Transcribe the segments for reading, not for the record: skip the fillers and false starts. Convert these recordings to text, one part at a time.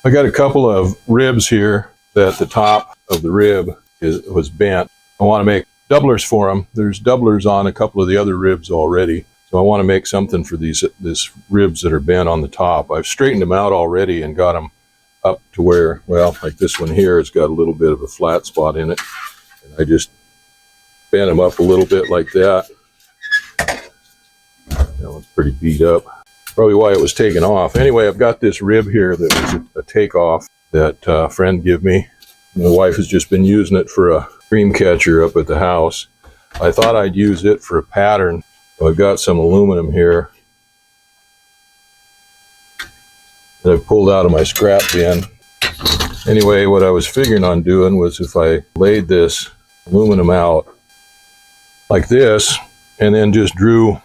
I got a couple of ribs here that the top of the rib was bent. I want to make doublers for them. There's doublers on a couple of the other ribs already. So I want to make something for these ribs that are bent on the top. I've straightened them out already and got them up to where, well, like this one here, it's got a little bit of a flat spot in it. And I just bent them up a little bit like that. That one's pretty beat up. Probably why it was taken off. Anyway, I've got this rib here that was a takeoff that a friend gave me. My wife has just been using it for a dream catcher up at the house. I thought I'd use it for a pattern. So I've got some aluminum here that I've pulled out of my scrap bin. Anyway, what I was figuring on doing was if I laid this aluminum out like this and then just drew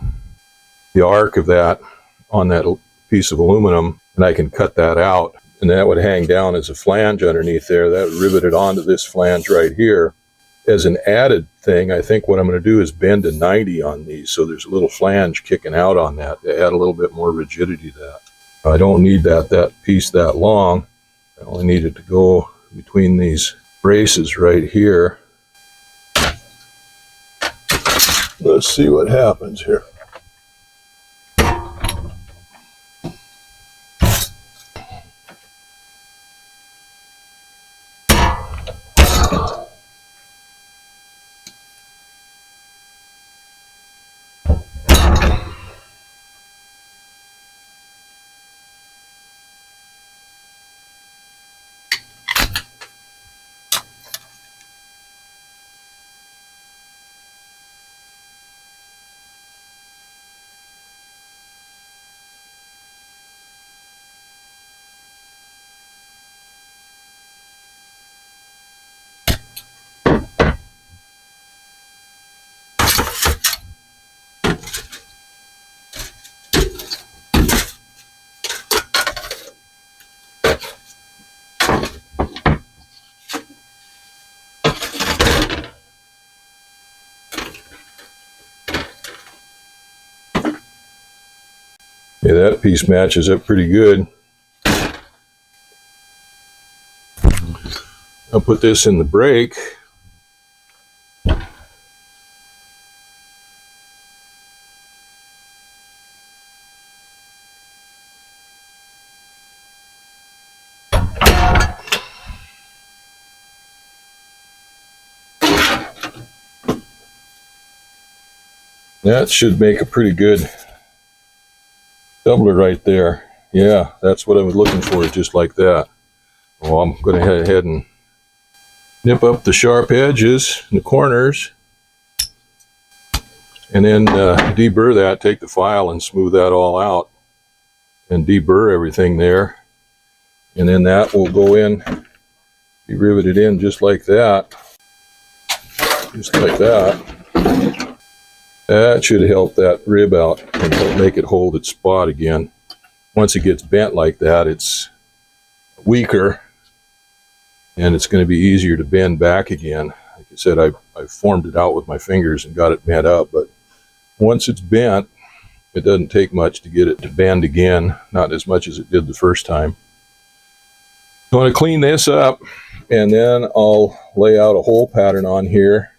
the arc of that on that piece of aluminum, and I can cut that out, and that would hang down as a flange underneath there. That would rivet it onto this flange right here. As an added thing, I think what I'm going to do is bend a 90 on these, so there's a little flange kicking out on that to add a little bit more rigidity to that. I don't need that piece that long. I only need it to go between these braces right here. Let's see what happens here. Yeah, that piece matches up pretty good. I'll put this in the brake. That should make a pretty good doubler right there. Yeah, that's what I was looking for, just like that. Well, I'm going to head ahead and nip up the sharp edges and the corners, and then deburr that, take the file and smooth that all out, and deburr everything there. And then that will go in, be riveted in just like that. Just like that. That should help that rib out and help make it hold its spot again. Once it gets bent like that, it's weaker and it's going to be easier to bend back again. Like I said, I formed it out with my fingers and got it bent up, but once it's bent, it doesn't take much to get it to bend again, not as much as it did the first time. So I'm going to clean this up, and then I'll lay out a hole pattern on here,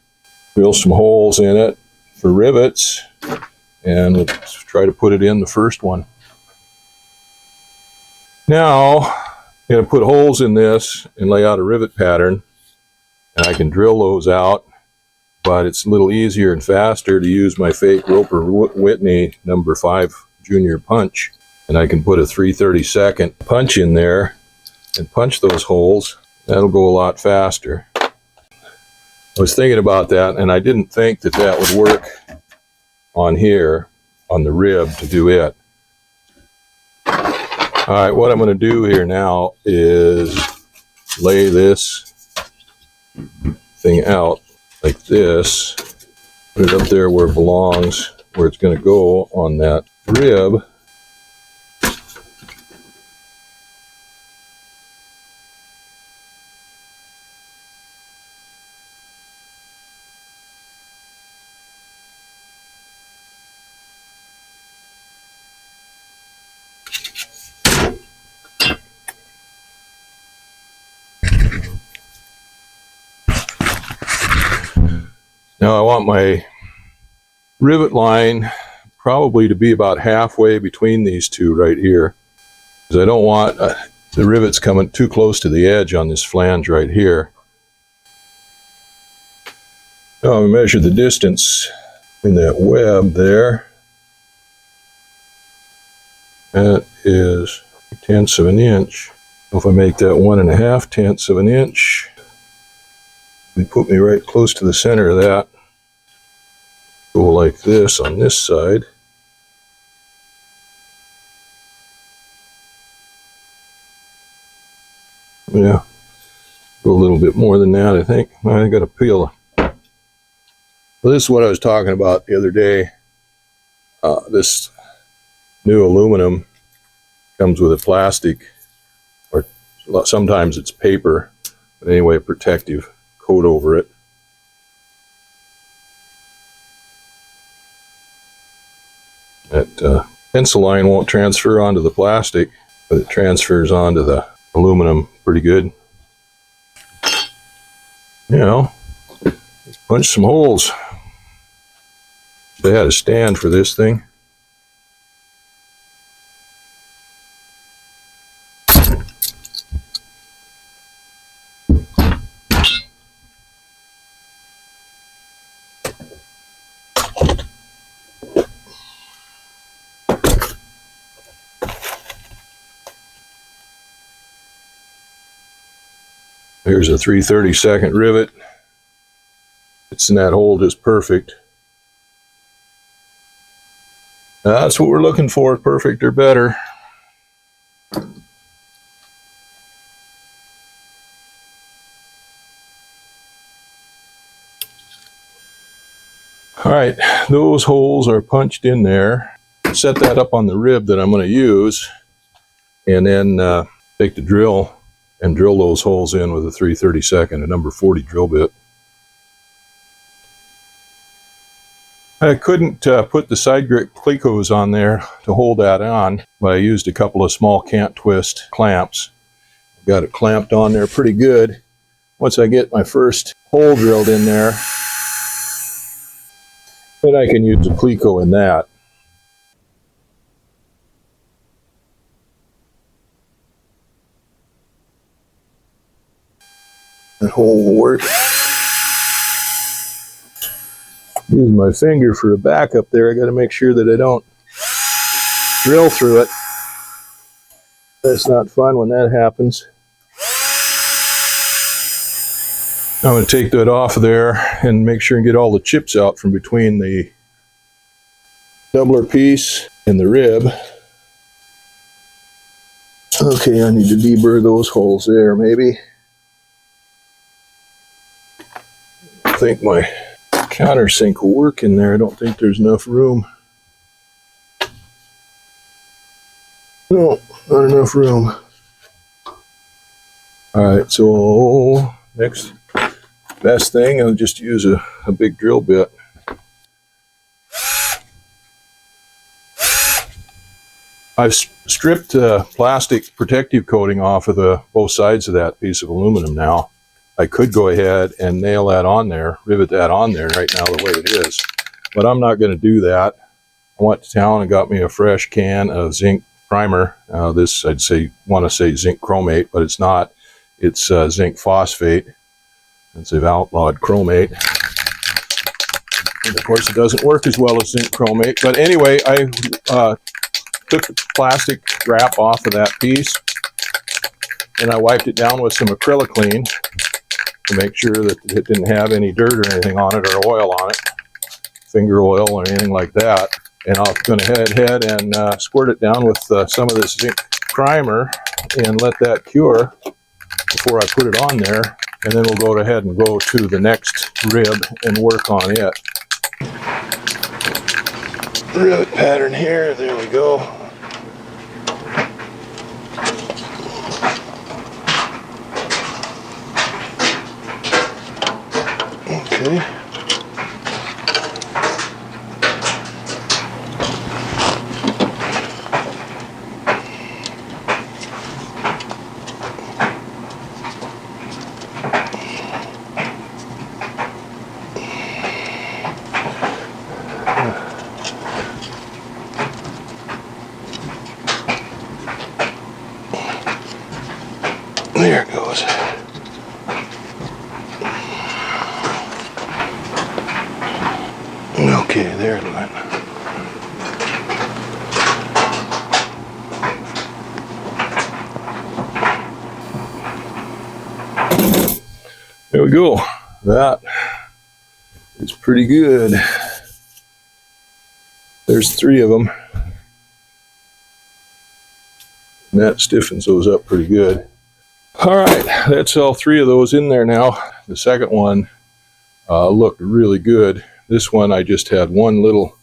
drill some holes in it for rivets, and we'll try to put it in the first one. Now, I'm going to put holes in this and lay out a rivet pattern, and I can drill those out, but it's a little easier and faster to use my fake Roper Whitney number 5 junior punch, and I can put a 3/32 punch in there and punch those holes. That'll go a lot faster. I was thinking about that, and I didn't think that that would work on here, on the rib, to do it. All right, what I'm going to do here now is lay this thing out like this, put it up there where it belongs, where it's going to go on that rib. Now I want my rivet line probably to be about halfway between these two right here, because I don't want the rivets coming too close to the edge on this flange right here. Now I'm going to measure the distance in that web there. That is 0.3 of an inch. If I make that 1.5 of an inch, it put me right close to the center of that. Go like this on this side. Yeah, go a little bit more than that, I think. I got to peel. Well, this is what I was talking about the other day. This new aluminum comes with a plastic, or sometimes it's paper, but anyway, a protective coat over it. That pencil line won't transfer onto the plastic, but it transfers onto the aluminum pretty good. You know, let's punch some holes. They had a stand for this thing. Here's a 3/32 rivet. It's in that hole just perfect. That's what we're looking for, perfect or better. All right, those holes are punched in there. Set that up on the rib that I'm going to use, and then take the drill and drill those holes in with a 3/32, a number 40 drill bit. I couldn't put the side grip clecos on there to hold that on, but I used a couple of small cant twist clamps. Got it clamped on there pretty good. Once I get my first hole drilled in there, then I can use the cleco in that. That hole will work. Use my finger for a backup there. I got to make sure that I don't drill through it. That's not fun when that happens. I'm going to take that off of there and make sure and get all the chips out from between the doubler piece and the rib. Okay, I need to deburr those holes there, maybe. I think my countersink will work in there. I don't think there's enough room. No, not enough room. Alright, so next best thing, I'll just use a big drill bit. I've stripped plastic protective coating off of both sides of that piece of aluminum now. I could go ahead and nail that on there, rivet that on there right now the way it is. But I'm not going to do that. I went to town and got me a fresh can of zinc primer. This, want to say zinc chromate, but it's not. It's zinc phosphate. It's an outlawed chromate. And of course, it doesn't work as well as zinc chromate. But anyway, I took the plastic wrap off of that piece, and I wiped it down with some acrylicline to make sure that it didn't have any dirt or anything on it, or oil on it, finger oil or anything like that. And I'm going to head and squirt it down with some of this zinc primer and let that cure before I put it on there. And then we'll go ahead and go to the next rib and work on it. Rivet pattern here, there we go. Okay. Okay, there it went. There we go. That is pretty good. There's 3 of them. And that stiffens those up pretty good. All right, that's all 3 of those in there now. The second one looked really good. This one I just had one little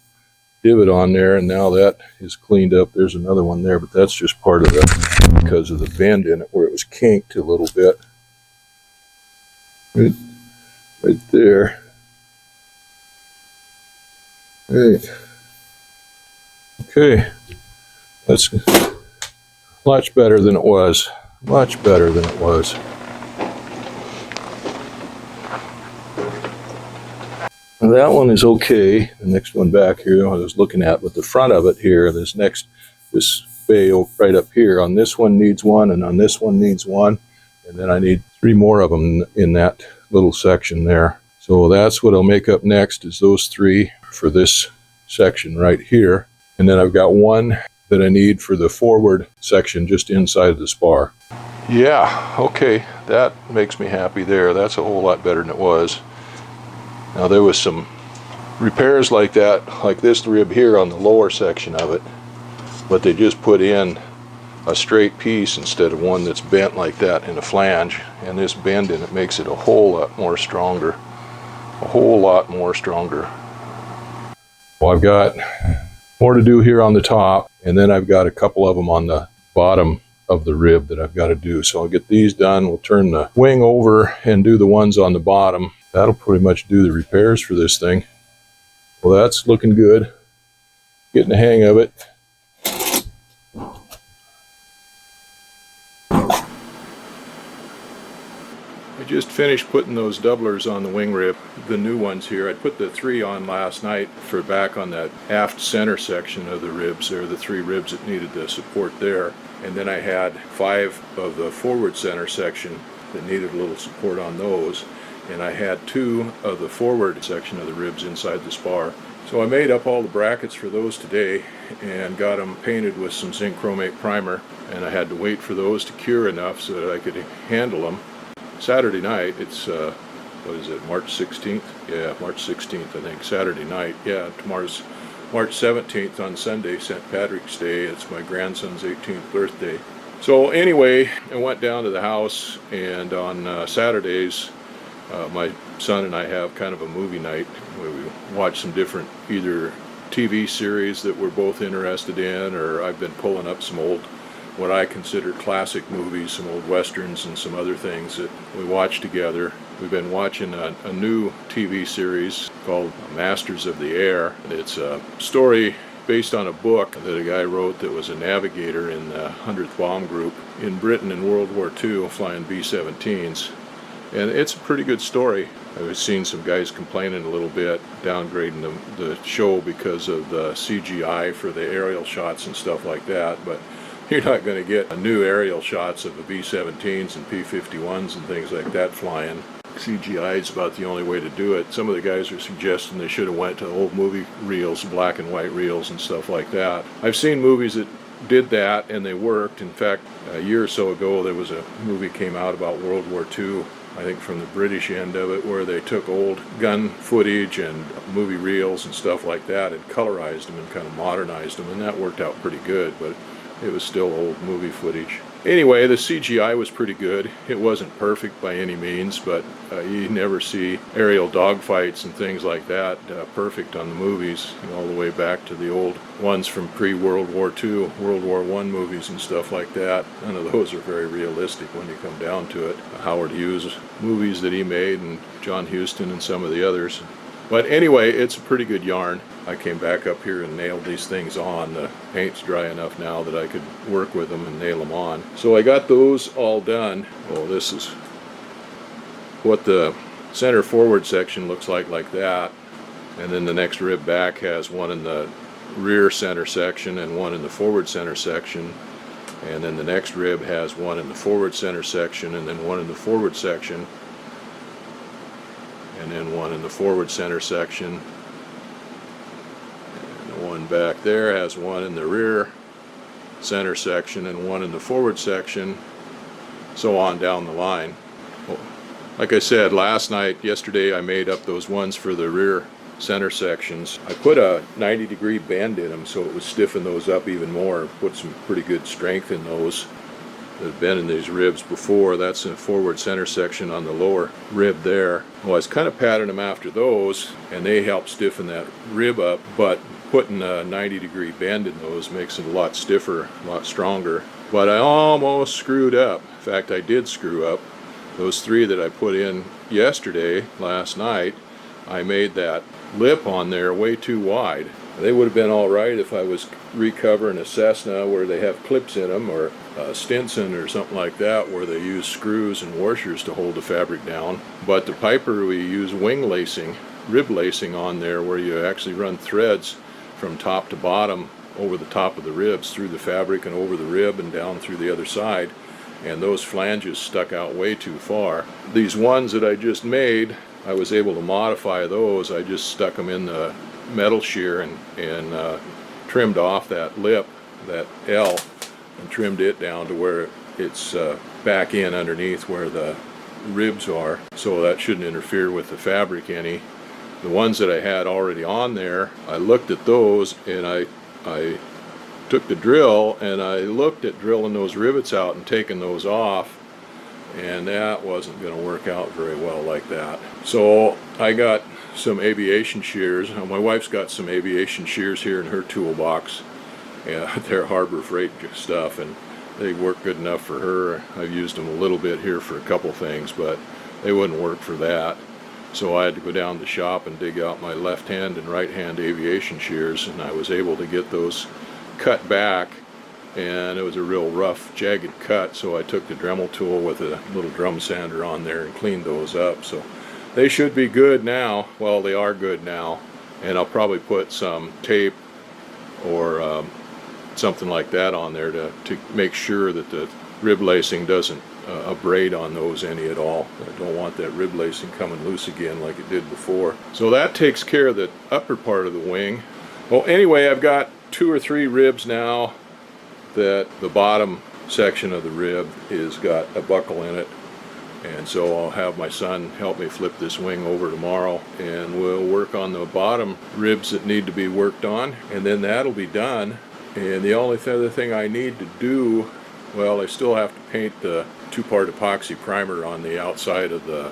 divot on there, and now that is cleaned up. There's another one there, but that's just part of the, because of the bend in it where it was kinked a little bit. Right there. Right. Okay, that's much better than it was. Much better than it was. Now that one is okay. The next one back here I was looking at, but the front of it here, this bay right up here, on this one needs one, and on this one needs one, and then I need 3 more of them in that little section there. So that's what I'll make up next, is those 3 for this section right here. And then I've got one that I need for the forward section just inside of the spar. Yeah, okay, that makes me happy there. That's a whole lot better than it was. Now there was some repairs like that, like this rib here on the lower section of it, but they just put in a straight piece instead of one that's bent like that in a flange, and this bend in it makes it a whole lot more stronger. A whole lot more stronger. Well, I've got more to do here on the top, and then I've got a couple of them on the bottom of the rib that I've got to do. So I'll get these done. We'll turn the wing over and do the ones on the bottom. That'll pretty much do the repairs for this thing. Well, that's looking good. Getting the hang of it. I just finished putting those doublers on the wing rib, the new ones here. I put the 3 on last night for back on that aft center section of the ribs. There are the 3 ribs that needed the support there. And then I had 5 of the forward center section that needed a little support on those. And I had 2 of the forward section of the ribs inside the spar. So I made up all the brackets for those today and got them painted with some zinc chromate primer. And I had to wait for those to cure enough so that I could handle them. Saturday night, it's, what is it, March 16th? Yeah, March 16th, I think, Saturday night. Yeah, tomorrow's March 17th on Sunday, St. Patrick's Day. It's my grandson's 18th birthday. So anyway, I went down to the house, and on Saturdays, my son and I have kind of a movie night where we watch some different either TV series that we're both interested in, or I've been pulling up some old, what I consider classic movies, some old westerns and some other things that we watch together. We've been watching a new TV series called Masters of the Air. It's a story based on a book that a guy wrote that was a navigator in the 100th Bomb Group in Britain in World War II, flying B-17s. And it's a pretty good story. I've seen some guys complaining a little bit, downgrading the show because of the CGI for the aerial shots and stuff like that, but you're not going to get new aerial shots of the B-17s and P-51s and things like that flying. CGI is about the only way to do it. Some of the guys are suggesting they should have went to old movie reels, black and white reels and stuff like that. I've seen movies that did that and they worked. In fact, a year or so ago there was a movie came out about World War II, I think from the British end of it, where they took old gun footage and movie reels and stuff like that and colorized them and kind of modernized them, and that worked out pretty good, but it was still old movie footage. Anyway, the CGI was pretty good. It wasn't perfect by any means, but you never see aerial dogfights and things like that perfect on the movies, all the way back to the old ones from pre-World War II, World War I movies and stuff like that. None of those are very realistic when you come down to it. Howard Hughes movies that he made, and John Huston and some of the others. But anyway, it's a pretty good yarn. I came back up here and nailed these things on. The paint's dry enough now that I could work with them and nail them on. So I got those all done. Oh, this is what the center forward section looks like that. And then the next rib back has one in the rear center section and one in the forward center section. And then the next rib has one in the forward center section and then one in the forward section. And then one in the forward center section. one back there has one in the rear center section and one in the forward section, so on down the line. Well, like I said, yesterday I made up those ones for the rear center sections. I put a 90-degree bend in them so it would stiffen those up even more, put some pretty good strength in those. There's been in these ribs before. That's in the forward center section on the lower rib there. Well, I was kind of patting them after those, and they help stiffen that rib up, but putting a 90-degree bend in those makes it a lot stiffer, a lot stronger. But I almost screwed up. In fact, I did screw up. Those three that I put in last night, I made that lip on there way too wide. They would have been all right if I was recovering a Cessna where they have clips in them, or a Stinson or something like that where they use screws and washers to hold the fabric down. But the Piper, we use wing lacing, rib lacing on there, where you actually run threads from top to bottom over the top of the ribs, through the fabric and over the rib and down through the other side. And those flanges stuck out way too far. These ones that I just made, I was able to modify those. I just stuck them in the metal shear and trimmed off that lip, that L, and trimmed it down to where it's back in underneath where the ribs are, so that shouldn't interfere with the fabric any. The ones that I had already on there, I looked at those, and I took the drill and I looked at drilling those rivets out and taking those off, and that wasn't going to work out very well like that. So I got some aviation shears. My wife's got some aviation shears here in her toolbox. Yeah, they're Harbor Freight stuff, and they work good enough for her. I've used them a little bit here for a couple things, but they wouldn't work for that. So I had to go down to the shop and dig out my left hand and right hand aviation shears, and I was able to get those cut back, and it was a real rough, jagged cut, so I took the Dremel tool with a little drum sander on there and cleaned those up. So they should be good now. Well, they are good now, and I'll probably put some tape or something like that on there to make sure that the rib lacing doesn't abrade on those any at all. I don't want that rib lacing coming loose again like it did before. So that takes care of the upper part of the wing. Well, anyway, I've got 2 or 3 ribs now that the bottom section of the rib is got a buckle in it, and so I'll have my son help me flip this wing over tomorrow, and we'll work on the bottom ribs that need to be worked on, and then that'll be done. And the only other thing I need to do, well, I still have to paint the 2-part epoxy primer on the outside of the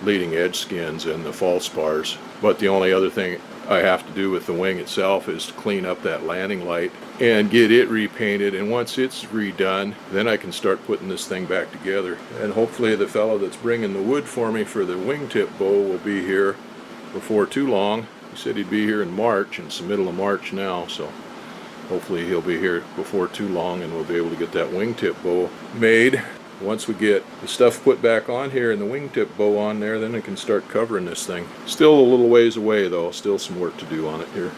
leading edge skins and the false bars, but the only other thing I have to do with the wing itself is to clean up that landing light and get it repainted, and once it's redone, then I can start putting this thing back together. And hopefully the fellow that's bringing the wood for me for the wingtip bow will be here before too long. He said he'd be here in March, and it's the middle of March now, so hopefully he'll be here before too long and we'll be able to get that wingtip bow made. Once we get the stuff put back on here and the wingtip bow on there, then I can start covering this thing. Still a little ways away though, still some work to do on it here.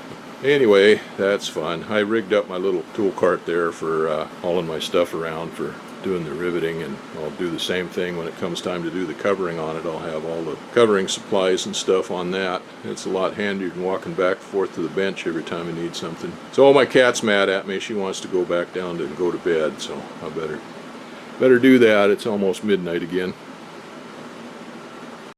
Anyway, that's fun. I rigged up my little tool cart there for hauling my stuff around for doing the riveting, and I'll do the same thing when it comes time to do the covering on it. I'll have all the covering supplies and stuff on that. It's a lot handier than walking back and forth to the bench every time I need something. So my cat's mad at me. She wants to go back down to go to bed, so I better do that. It's almost midnight again.